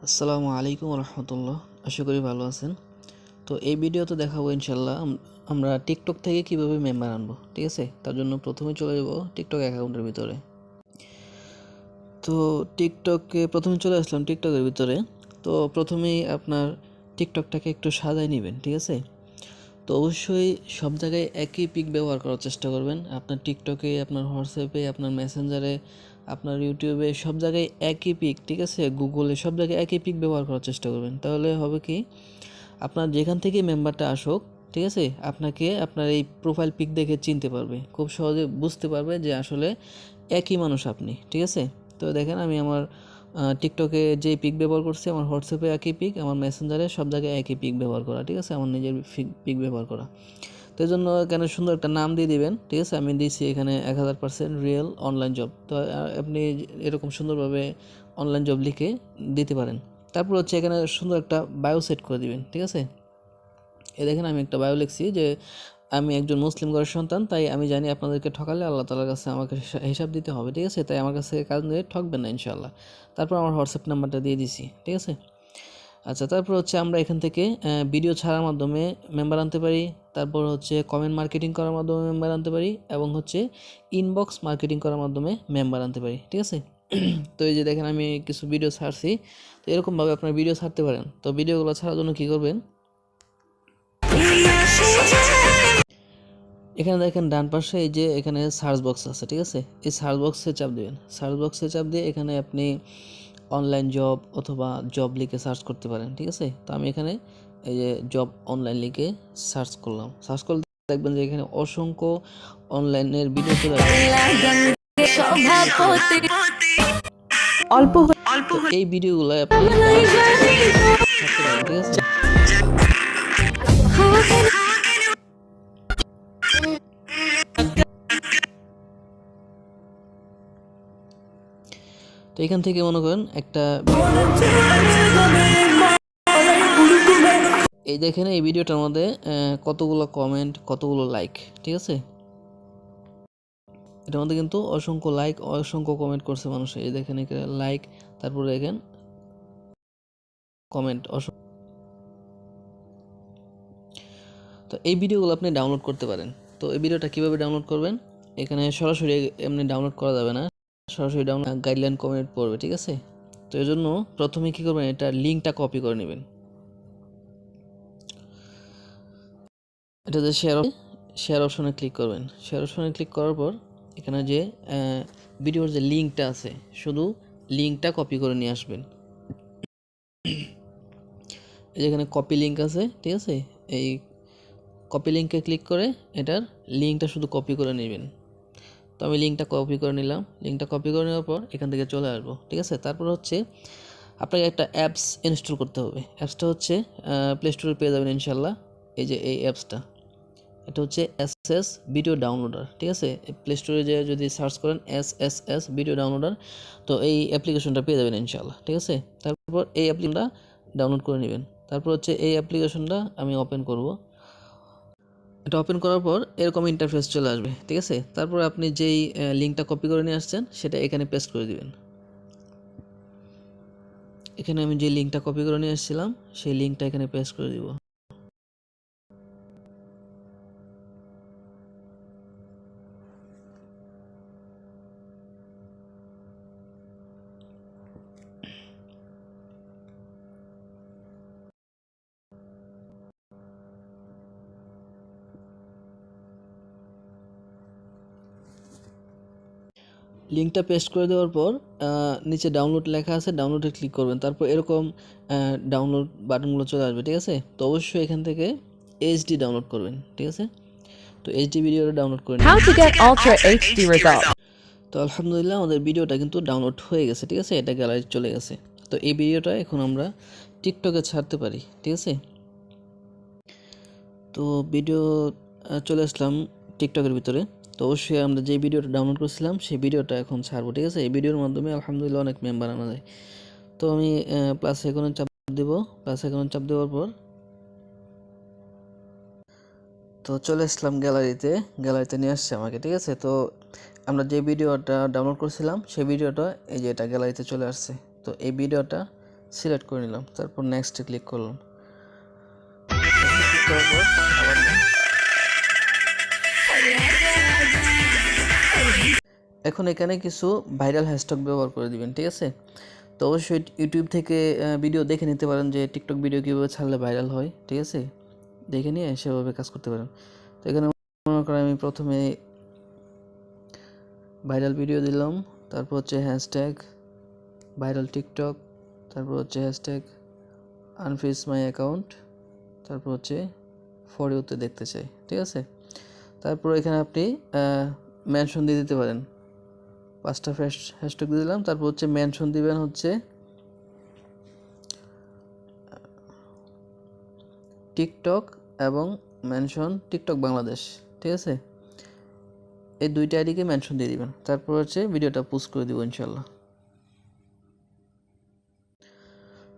আসসালামু আলাইকুম রহমতুল্লাহ। আশা করি ভালো আছেন। তো এই ভিডিওতে দেখাবো ইনশাল্লাহ আমরা টিকটক থেকে কিভাবে মেম্বার আনবো। ঠিক আছে, তার জন্য প্রথমে চলে যাব টিকটক অ্যাকাউন্টের ভিতরে। তো টিকটকে প্রথমে চলে আসলাম টিকটকের ভিতরে। তো প্রথমেই আপনার টিকটকটাকে একটু সাজায় নেবেন। ঠিক আছে, তো অবশ্যই সব জায়গায় একই পিক ব্যবহার করার চেষ্টা করবেন। আপনার টিকটকে, আপনার হোয়াটসঅ্যাপে, আপনার মেসেঞ্জারে, আপনার ইউটিউবে সব জায়গায় একই পিক। ঠিক আছে, গুগলে সব জায়গায় একই পিক ব্যবহার করার চেষ্টা করবেন। তাহলে হবে কি, আপনার যেখান থেকে মেম্বারটা আসুক, ঠিক আছে, আপনাকে আপনার এই প্রোফাইল পিক দেখে চিনতে পারবে, খুব সহজে বুঝতে পারবে যে আসলে একই মানুষ আপনি। ঠিক আছে, তো দেখেন আমি আমার টিকটকে যে পিক ব্যবহার করছি, আমার হোয়াটসঅ্যাপে একই পিক, আমার মেসেঞ্জারে সব জায়গায় একই পিক ব্যবহার করা। ঠিক আছে, আমার নিজের পিক ব্যবহার করা। তো এই জন্য এখানে সুন্দর একটা নাম দিয়ে দিবেন। ঠিক আছে, আমি দিয়েছি এখানে 1000% রিয়েল অনলাইন জব। তো আপনি এরকম সুন্দরভাবে অনলাইন জব লিখে দিতে পারেন। তারপর হচ্ছে এখানে সুন্দর একটা বায়ো সেট করে দিবেন। ঠিক আছে, এ দেখেন আমি একটা বায়ো লিখছি যে আমি একজন মুসলিম ঘরের সন্তান, তাই আমি জানি আপনাদেরকে ঠকালে আল্লাহ তাআলার কাছে আমাকে হিসাব দিতে হবে। ঠিক আছে, তাই আমার কাছে কাজ নিয়ে ঠকবেন না ইনশাআল্লাহ। তারপর আমার হোয়াটসঅ্যাপ নাম্বারটা দিয়ে দিছি। ঠিক আছে, আচ্ছা, তারপর হচ্ছে আমরা এখান থেকে ভিডিও ছাড়ার মাধ্যমে মেম্বার আনতে পারি। তারপর হচ্ছে কমেন্ট মার্কেটিং করার মাধ্যমে মেম্বার আনতে পারি, এবং হচ্ছে ইনবক্স মার্কেটিং করার মাধ্যমে মেম্বার আনতে পারি। ঠিক আছে, তো এই যে দেখেন আমি কিছু ভিডিও ছাড়ছি। তো এরকমভাবে আপনার ভিডিও ছাড়তে পারেন। তো ভিডিওগুলো ছাড়ার জন্য কী করবেন, এখানে দেখেন ডান পাশে এই যে এখানে সার্চ বক্স আছে। ঠিক আছে, এই সার্চ বক্সে চাপ দিবেন। সার্চ বক্সে চাপ দিয়ে এখানে আপনি অনলাইন জব অথবা জব লিখে সার্চ করতে পারেন। ঠিক আছে, তো আমি এখানে এই যে জব অনলাইন লিখে সার্চ করলাম। সার্চ করলে দেখবেন যে এখানে অসংখ্য অনলাইনের ভিডিও চলে অল্প তো এই ভিডিওগুলো আপনি ছাড়তে পারেন। ঠিক আছে, তো এখান থেকে মনে করেন একটা এই দেখেন এই ভিডিওটার মধ্যে কতগুলো কমেন্ট, কতগুলো লাইক। ঠিক আছে, এটার মধ্যে কিন্তু অসংখ্য লাইক, অসংখ্য কমেন্ট করছে মানুষ। এই দেখেন এখানে লাইক, তারপরে দেখেন কমেন্ট। তো এই ভিডিওগুলো আপনি ডাউনলোড করতে পারেন। তো এই ভিডিওটা কিভাবে ডাউনলোড করবেন, এখানে সরাসরি এমনি ডাউনলোড করা যাবে না, সরাসরি ডাউনলোড গাইডলাইন কমেন্ট পড়বে। ঠিক আছে, তো এই জন্য প্রথমে কী করবেন, এটা লিঙ্কটা কপি করে নেবেন। এটা যে শেয়ার অপশনে ক্লিক করবেন। শেয়ার অপশনে ক্লিক করার পর এখানে যে ভিডিওর যে লিঙ্কটা আছে, শুধু লিঙ্কটা কপি করে নিয়ে আসবেন। এই যেখানে কপি লিঙ্ক আছে, ঠিক আছে, এই কপি লিঙ্কে ক্লিক করে এটার লিঙ্কটা শুধু কপি করে নেবেন। তো আমি লিঙ্কটা কপি করে নিলাম। লিঙ্কটা কপি করে নেওয়ার পর এখান থেকে চলে আসবো। ঠিক আছে, তারপর হচ্ছে আপনাকে একটা অ্যাপস ইনস্টল করতে হবে। অ্যাপসটা হচ্ছে প্লে স্টোরে পেয়ে যাবেন ইনশাল্লাহ। এই যে এই অ্যাপসটা, এটা হচ্ছে এসএস ভিডিও ডাউনলোডার। ঠিক আছে, প্লে স্টোরে যে যদি সার্চ করেন এসএস ভিডিও ডাউনলোডার, তো এই অ্যাপ্লিকেশনটা পেয়ে যাবেন ইনশাল্লাহ। ঠিক আছে, তারপর এই অ্যাপ্লিকেশনটা ডাউনলোড করে নেবেন। তারপর হচ্ছে এই অ্যাপ্লিকেশনটা আমি ওপেন করব। এটা ওপেন করার পর এরকম ইন্টারফেস চলে আসবে। ঠিক আছে, তারপর আপনি যেই লিঙ্কটা কপি করে নিয়ে আসছেন সেটা এখানে পেস্ট করে দিবেন। এখানে আমি যে লিঙ্কটা কপি করে নিয়ে আসছিলাম সেই লিঙ্কটা এখানে পেস্ট করে দিব। লিঙ্কটা পেস্ট করে দেওয়ার পর নিচে ডাউনলোড লেখা আছে, ডাউনলোডে ক্লিক করবেন। তারপর এরকম ডাউনলোড বাটনগুলো চলে আসবে। ঠিক আছে, তো অবশ্যই এখান থেকে এইচডি ডাউনলোড করবেন। ঠিক আছে, তো এইচডি ভিডিওটা ডাউনলোড করে How নিন। to get Ultra HD results. তো আলহামদুলিল্লাহ আমাদের ভিডিওটা কিন্তু ডাউনলোড হয়ে গেছে। ঠিক আছে, এটা গ্যালারি চলে গেছে। তো এই ভিডিওটা এখন আমরা টিকটকে ছাড়তে পারি। ঠিক আছে, তো ভিডিও চলে আসলাম টিকটকের ভিতরে। তো অবশ্যই আমরা যে ভিডিওটা ডাউনলোড করছিলাম সেই ভিডিওটা এখন ছাড়বো। ঠিক আছে, এই ভিডিওর মাধ্যমে আলহামদুলিল্লাহ অনেক মেম্বার আনা যায়। তো আমি প্লাস আইকনে চাপ দেব। প্লাস আইকনে চাপ দেওয়ার পর তো চলে আসলাম গ্যালারিতে। গ্যালারিতে নিয়ে আসছে আমাকে। ঠিক আছে, তো আমরা যে ভিডিওটা ডাউনলোড করছিলাম সেই ভিডিওটা এই যে এটা গ্যালারিতে চলে আসছে। তো এই ভিডিওটা সিলেক্ট করে নিলাম, তারপর নেক্সটে ক্লিক করলাম। ক্লিক করার পর আবার এখন এখানে কিছু ভাইরাল হ্যাশট্যাগ ব্যবহার করে দিবেন, ঠিক আছে। তো অবশ্যই ইউটিউব থেকে ভিডিও দেখে নিতে পারেন যে টিকটক ভিডিও কীভাবে ছাড়লে ভাইরাল হয়, ঠিক আছে। দেখে নিয়ে সেভাবে কাজ করতে পারেন। তো এখানে মনে করেন আমি প্রথমে ভাইরাল ভিডিও দিলাম, তারপর হচ্ছে হ্যাশট্যাগ ভাইরাল টিকটক, তারপর হচ্ছে হ্যাশট্যাগ আনফ্রিজ মাই অ্যাকাউন্ট, তারপর হচ্ছে ফর ইউতে দেখতে চাই, ঠিক আছে। তারপর এখানে আপনি মেনশন দিয়ে দিতে পারেন, 5টা হ্যাশট্যাগ দিয়ে দিলাম। তারপর হচ্ছে মেনশন দিবেন হচ্ছে টিকটক এবং মেনশন টিকটক বাংলাদেশ, ঠিক আছে। এই 2টা আইডিকে মেনশন দিয়ে দিবেন। তারপর হচ্ছে ভিডিওটা পোস্ট করে দিব ইনশাল্লাহ।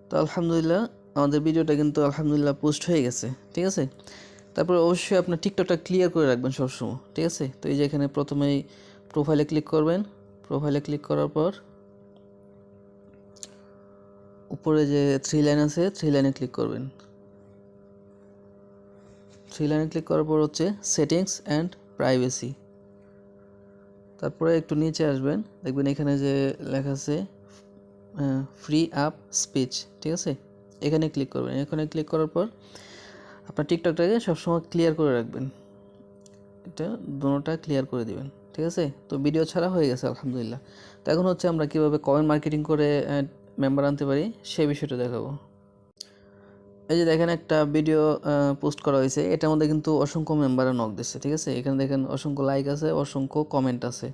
তো আলহামদুলিল্লাহ আমাদের ভিডিওটা কিন্তু আলহামদুলিল্লাহ পোস্ট হয়ে গেছে, ঠিক আছে। তারপর অবশ্যই আপনার টিকটকটা ক্লিয়ার করে রাখবেন সবসময়, ঠিক আছে। তো এই যে এখানে প্রথমেই প্রোফাইলে ক্লিক করবেন। প্রোফাইলে ক্লিক করার পর উপরে যে 3 লাইন আছে 3 লাইনে ক্লিক করবেন। 3 লাইনে ক্লিক করার পর হচ্ছে সেটিংস অ্যান্ড প্রাইভেসি। তারপরে একটু নিচে আসবেন, দেখবেন এখানে যে লেখা আছে ফ্রি আপ স্পিচ, ঠিক আছে। এখানে ক্লিক করবেন। এখানে ক্লিক করার পর আপনার টিকটকটাকে সবসময় ক্লিয়ার করে রাখবেন, এটা দুটোটা ক্লিয়ার করে দিবেন, ঠিক আছে। তো ভিডিও ছাড়া হয়ে গেছে আলহামদুলিল্লাহ। তো এখন হচ্ছে আমরা কীভাবে কমেন্ট মার্কেটিং করে মেম্বার আনতে পারি সেই বিষয়টা দেখাবো। এই যে দেখেন একটা ভিডিও পোস্ট করা হয়েছে, এটার মধ্যে কিন্তু অসংখ্য মেম্বাররা নক দিচ্ছে, ঠিক আছে। এখানে দেখেন অসংখ্য লাইক আছে, অসংখ্য কমেন্ট আছে।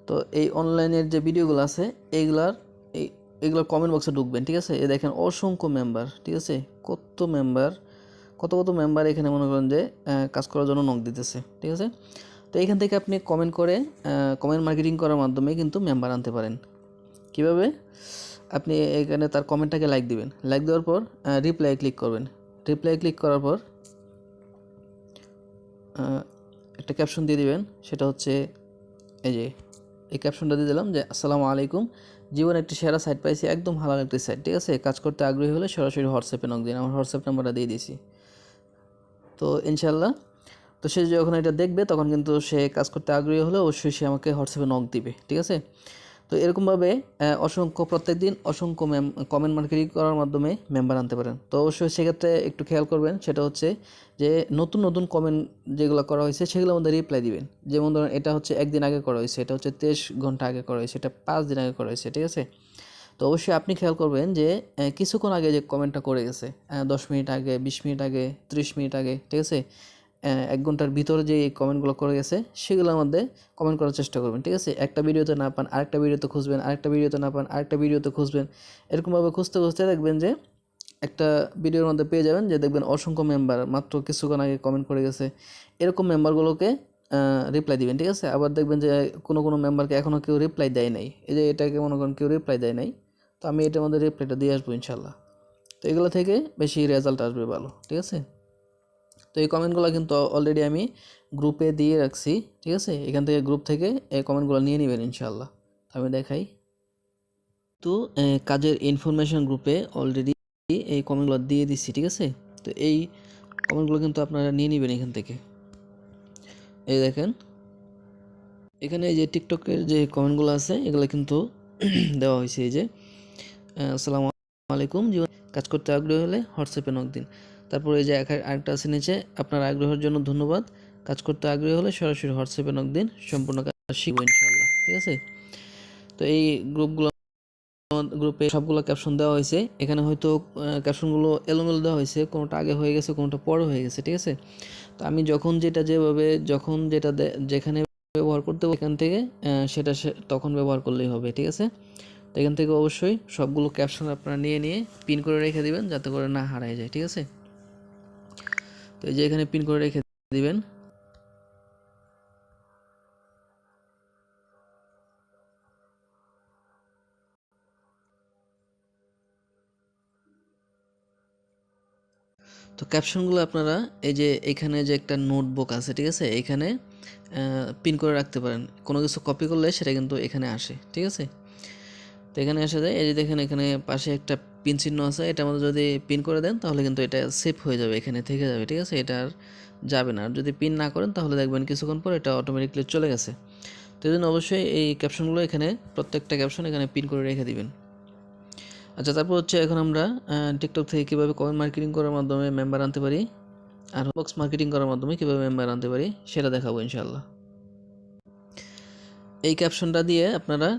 তো এই অনলাইনের যে ভিডিওগুলো আছে এইগুলোর কমেন্ট বক্সে ঢুকবেন, ঠিক আছে। এই দেখেন অসংখ্য মেম্বার, ঠিক আছে। কত মেম্বার এখানে মনে করেন যে কাজ করার জন্য নক দিতেছে, ঠিক আছে। তো এখান থেকে আপনি কমেন্ট করে কমেন্ট মার্কেটিং করার মাধ্যমে কিন্তু মেম্বার আনতে পারেন। কিভাবে? আপনি এখানে তার কমেন্টটাকে লাইক দিবেন, লাইক দেওয়ার পর রিপ্লাই ক্লিক করবেন। রিপ্লাই ক্লিক করার পর একটা ক্যাপশন দিয়ে দিবেন, সেটা হচ্ছে এই যে এই ক্যাপশনটা দিয়ে দিলাম যে আসসালামু আলাইকুম, জীবনে একটি সেরা সাইট পাইছি, একদম হালাল একটি সাইট, ঠিক আছে। কাজ করতে আগ্রহী হলে সরাসরি হোয়াটসঅ্যাপে নক দিন, আমার হোয়াটসঅ্যাপ নাম্বারটা দিয়ে দিয়েছি। তো ইনশাল্লাহ তো সে যখন এটা দেখবে তখন কিন্তু সে কাজ করতে আগ্রহী হলে অবশ্যই সে আমাকে হোয়াটসঅ্যাপে নক দিবে, ঠিক আছে। তো এরকমভাবে প্রত্যেক দিন অসংখ্য কমেন্ট মার্কেটিং করার মাধ্যমে মেম্বার আনতে পারেন। তো অবশ্যই সেক্ষেত্রে একটু খেয়াল করবেন, সেটা হচ্ছে যে নতুন কমেন্ট যেগুলো করা হয়েছে সেগুলোর মধ্যে রিপ্লাই দিবেন। যেমন ধরুন এটা হচ্ছে 1 দিন আগে করা হয়েছে, এটা হচ্ছে 23 ঘন্টা আগে করা হয়েছে, এটা 5 দিন আগে করা হয়েছে, ঠিক আছে। তো অবশ্যই আপনি খেয়াল করবেন যে কিছুক্ষণ আগে যে কমেন্টটা করে গেছে, 10 মিনিট আগে, 20 মিনিট আগে, 30 মিনিট আগে, ঠিক আছে, 1 ঘন্টার ভিতরে যে কমেন্টগুলো করে গেছে সেগুলোর মধ্যে কমেন্ট করার চেষ্টা করবেন, ঠিক আছে। একটা ভিডিওতে না পান আরেকটা ভিডিওতে খুঁজবেন, আরেকটা ভিডিওতে না পান আরেকটা ভিডিওতে খুঁজবেন। এরকমভাবে খুঁজতে খুঁজতে দেখবেন যে একটা ভিডিওর মধ্যে পেয়ে যাবেন যে দেখবেন অসংখ্য মেম্বার মাত্র কিছুক্ষণ আগে কমেন্ট করে গেছে। এরকম মেম্বারগুলোকে রিপ্লাই দিবেন, ঠিক আছে। আবার দেখবেন যে কোনো মেম্বারকে এখনও কেউ রিপ্লাই দেয় নাই, এই যে এটাকে মনে করেন কেউ রিপ্লাই দেয় নাই, তো আমি এটার মধ্যে রিপ্লাইটা দিয়ে আসবো ইনশাল্লাহ। তো এগুলো থেকে বেশি রেজাল্ট আসবে ভালো, ঠিক আছে। তো এই কমেন্টগুলো কিন্তু অলরেডি আমি গ্রুপে দিয়ে রাখছি, ঠিক আছে। এখান থেকে গ্রুপ থেকে এই কমেন্টগুলো নিয়ে নেবেন ইনশাল্লাহ। আমি দেখাই তো কাজের ইনফরমেশন গ্রুপে অলরেডি এই কমেন্টগুলো দিয়ে দিচ্ছি, ঠিক আছে। তো এই কমেন্টগুলো কিন্তু আপনারা নিয়ে নেবেন এখান থেকে। এই দেখেন এখানে এই যে টিকটকের যে কমেন্টগুলো আছে এগুলো কিন্তু দেওয়া হয়েছে, এই যে আসসালামু আলাইকুম, জীবন কাজ করতে আগ্রহী হলে হোয়াটসঅ্যাপে নক দিন। তারপরে এই যে আরেকটা আছে নিচে, আপনার আগ্রহের জন্য ধন্যবাদ, কাজ করতে আগ্রহী হলে সরাসরি হোয়াটসঅ্যাপে নক দিন, সম্পূর্ণ কাজ শিখবো ইনশাল্লাহ, ঠিক আছে। তো এই গ্রুপে সবগুলো ক্যাপশন দেওয়া হয়েছে। এখানে হয়তো ক্যাপশনগুলো এলোমেলো দেওয়া হয়েছে, কোনোটা আগে হয়ে গেছে, কোনোটা পরে হয়ে গেছে, ঠিক আছে। তো আমি যখন যেটা যেখানে ব্যবহার করতে এখান থেকে সেটা তখন ব্যবহার করলেই হবে, ঠিক আছে। তো এখান থেকে অবশ্যই সবগুলো ক্যাপশন আপনারা নিয়ে পিন করে রেখে দিবেন যাতে করে না হারায় যায়, ঠিক আছে। তো এই যে এখানে পিন করে রেখে দিবেন। তো ক্যাপশনগুলো আপনারা এই যে এখানে যে একটা নোটবুক আছে, ঠিক আছে, এখানে পিন করে রাখতে পারেন। কোনো কিছু কপি করলে সেটা কিন্তু এখানে আসে, ঠিক আছে। তো এখানে আসা যায়, এই যে দেখেন এখানে পাশে একটা পিন চিহ্ন আছে, এটার মধ্যে যদি পিন করে দেন তাহলে কিন্তু এটা সেভ হয়ে যাবে, এখানে থেকে যাবে, ঠিক আছে? এটা আর যাবে না। আর যদি পিন না করেন তাহলে দেখবেন কিছুক্ষণ পর এটা অটোমেটিকলি চলে গেছে। তো এই জন্য অবশ্যই এই ক্যাপশনগুলো এখানে, প্রত্যেকটা ক্যাপশন এখানে পিন করে রেখে দিবেন। আচ্ছা, তারপর হচ্ছে এখন আমরা টিকটক থেকে কীভাবে কমেন্ট মার্কেটিং করার মাধ্যমে মেম্বার আনতে পারি আর বক্স মার্কেটিং করার মাধ্যমে কীভাবে মেম্বার আনতে পারি সেটা দেখাবো ইনশাআল্লাহ। এই ক্যাপশনটা দিয়ে আপনারা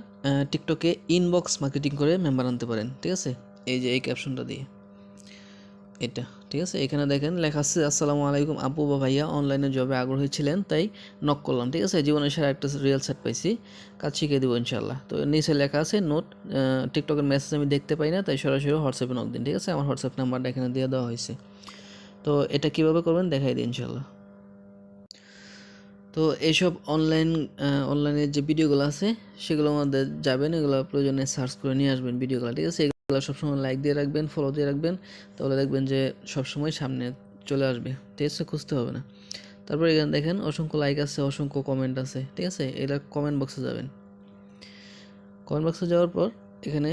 টিকটকে ইনবক্স মার্কেটিং করে মেম্বার আনতে পারেন, ঠিক আছে? এই যে এই ক্যাপশনটা দিয়ে, এটা ঠিক আছে? এখানে দেখেন লেখা আছে, আসসালামু আলাইকুম আপু বা ভাইয়া, অনলাইনে জবে আগ্রহী ছিলেন তাই নক করলাম, ঠিক আছে? জীবনের সেরা একটা রিয়েল সেট পাইছি, কাজ শিখিয়ে দেবো ইনশাল্লাহ। তো নিচে লেখা আছে নোট, টিকটকের মেসেজ আমি দেখতে পাই না, তাই সরাসরি হোয়াটসঅ্যাপে নক দিন, ঠিক আছে? আমার হোয়াটসঅ্যাপ নাম্বারটা এখানে দিয়ে দেওয়া হয়েছে। তো এটা কীভাবে করবেন দেখাই দিই ইনশাল্লাহ। তো এইসব অনলাইনের যে ভিডিওগুলো আছে সেগুলোর মধ্যে যাবেন, এগুলো প্রয়োজনে সার্চ করে নিয়ে আসবেন ভিডিওগুলো, ঠিক আছে? এগুলো সবসময় লাইক দিয়ে রাখবেন, ফলো দিয়ে রাখবেন, তাহলে দেখবেন যে সবসময় সামনে চলে আসবে, ঠিক আছে? খুঁজতে হবে না। তারপর এখানে দেখেন অসংখ্য লাইক আছে, অসংখ্য কমেন্ট আছে, ঠিক আছে? এটা কমেন্ট বক্সে যাবেন। কমেন্ট বক্সে যাওয়ার পর এখানে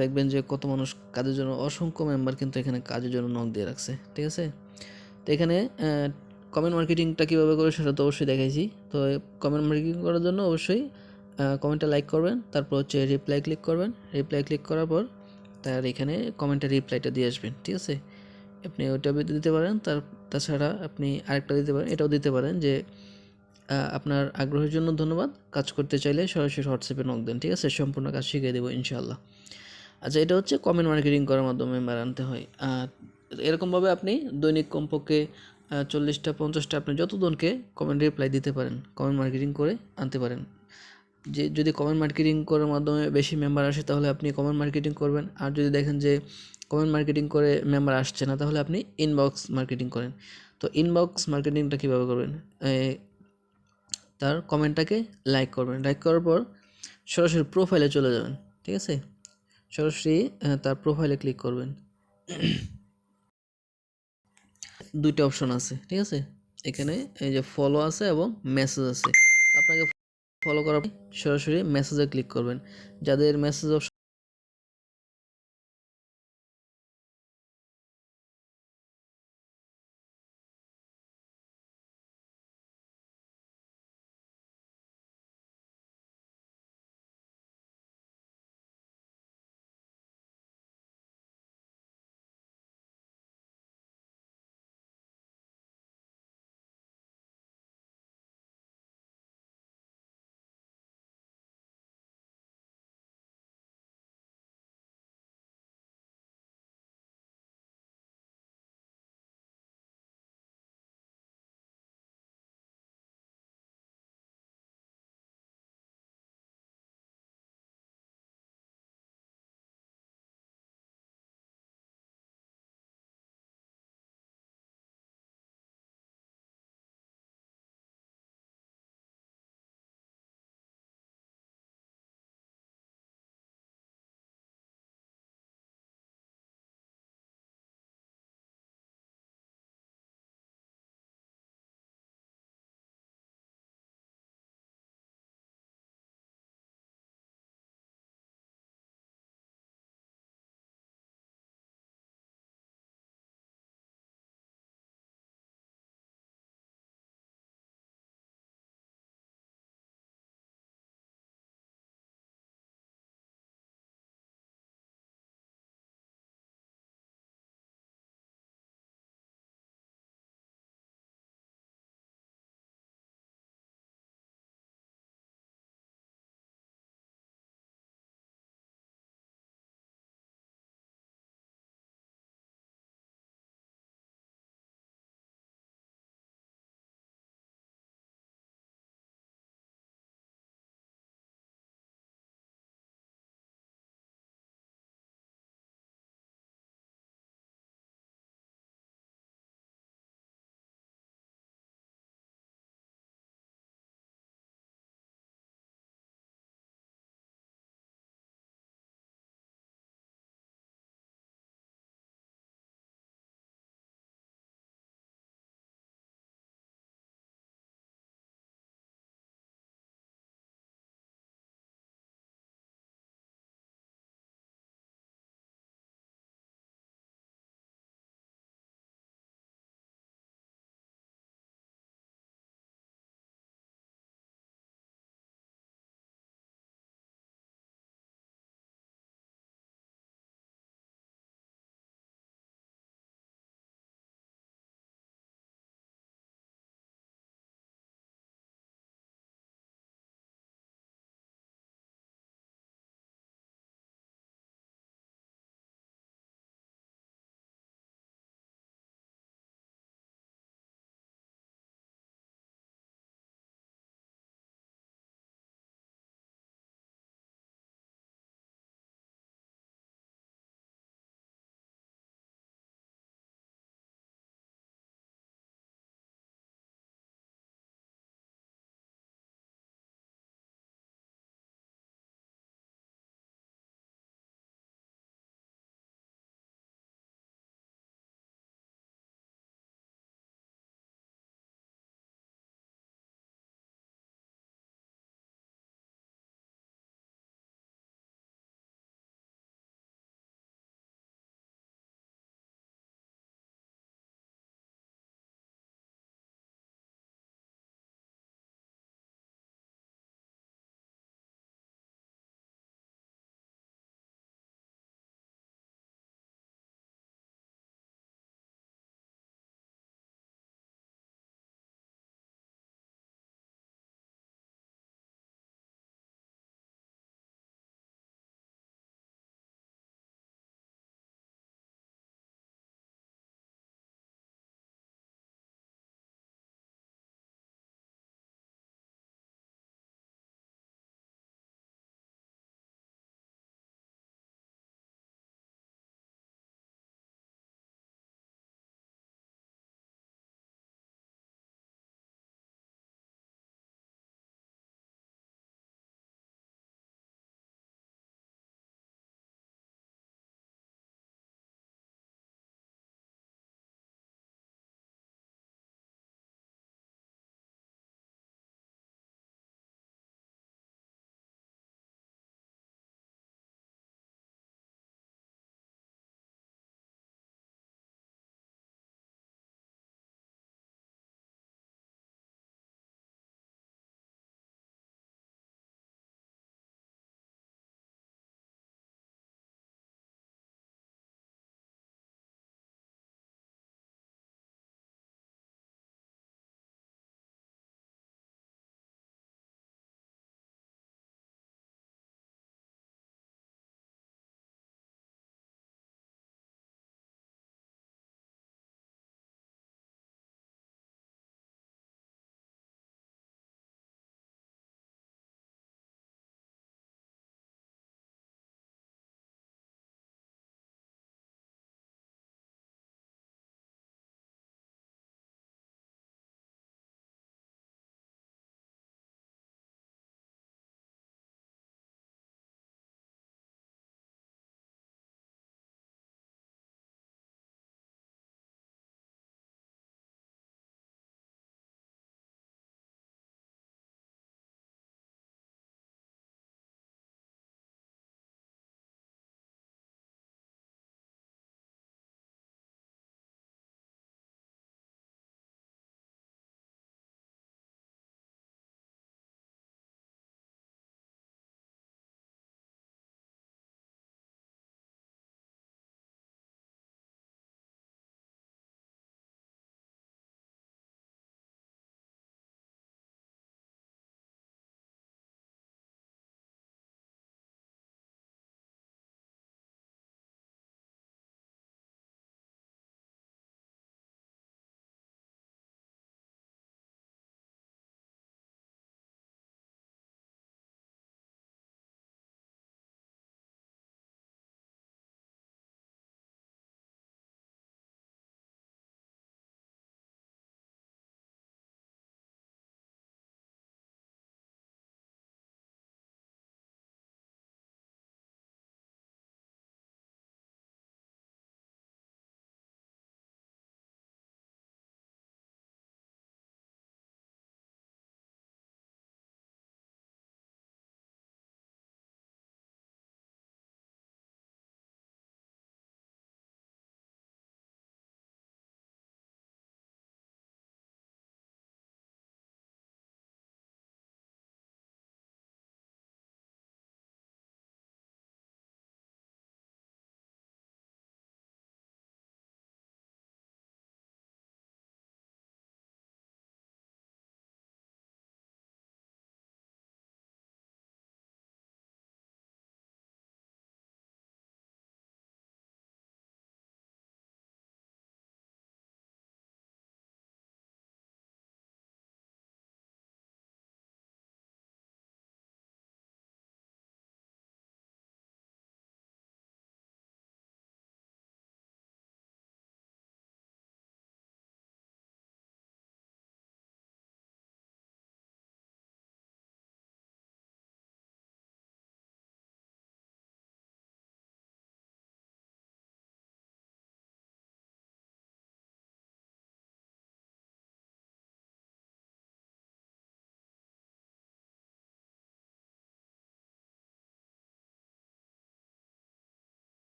দেখবেন যে কত মানুষ কাজের জন্য, অসংখ্য মেম্বার কিন্তু এখানে কাজের জন্য নক দিয়ে রাখছে, ঠিক আছে? তো এখানে কমেন্ট মার্কেটিংটা কীভাবে করে সেটা তো অবশ্যই দেখাইছি। তো কমেন্ট মার্কেটিং করার জন্য অবশ্যই কমেন্টটা লাইক করবেন, তারপর হচ্ছে রিপ্লাই ক্লিক করবেন। রিপ্লাই ক্লিক করার পর তার এখানে কমেন্টের রিপ্লাইটা দিয়ে আসবেন, ঠিক আছে? আপনি ওইটা দিতে পারেন, তাছাড়া আপনি আরেকটা দিতে পারেন, এটাও দিতে পারেন যে আপনার আগ্রহের জন্য ধন্যবাদ, কাজ করতে চাইলে সরাসরি হোয়াটসঅ্যাপে নক দেন, ঠিক আছে? সম্পূর্ণ কাজ শিখিয়ে দেবো ইনশাআল্লাহ। আচ্ছা, এটা হচ্ছে কমেন্ট মার্কেটিং করার মাধ্যমে মেম্বার আনতে হয়। এরকমভাবে আপনি দৈনিক কমপক্ষে 40টা 50টা আপনি যতজনকে কমেন্ট রিপ্লাই দিতে পারেন, কমেন্ট মার্কেটিং করে আনতে পারেন। যে যদি কমেন্ট মার্কেটিং করার মাধ্যমে বেশি মেম্বার আসে তাহলে আপনি কমেন্ট মার্কেটিং করবেন, আর যদি দেখেন যে কমেন্ট মার্কেটিং করে মেম্বার আসছে না তাহলে আপনি ইনবক্স মার্কেটিং করেন। তো ইনবক্স মার্কেটিংটা কীভাবে করবেন? তার কমেন্টটাকে লাইক করবেন, লাইক করার পর সরাসরি প্রোফাইলে চলে যাবেন, ঠিক আছে? সরাসরি তার প্রোফাইলে ক্লিক করবেন। দুইটা অপশন আছে, ঠিক আছে? এখানে এই যে ফলো আছে এবং মেসেজ আছে। আপনাকে ফলো করার সরাসরি মেসেজে ক্লিক করবেন। যাদের মেসেজ অপশন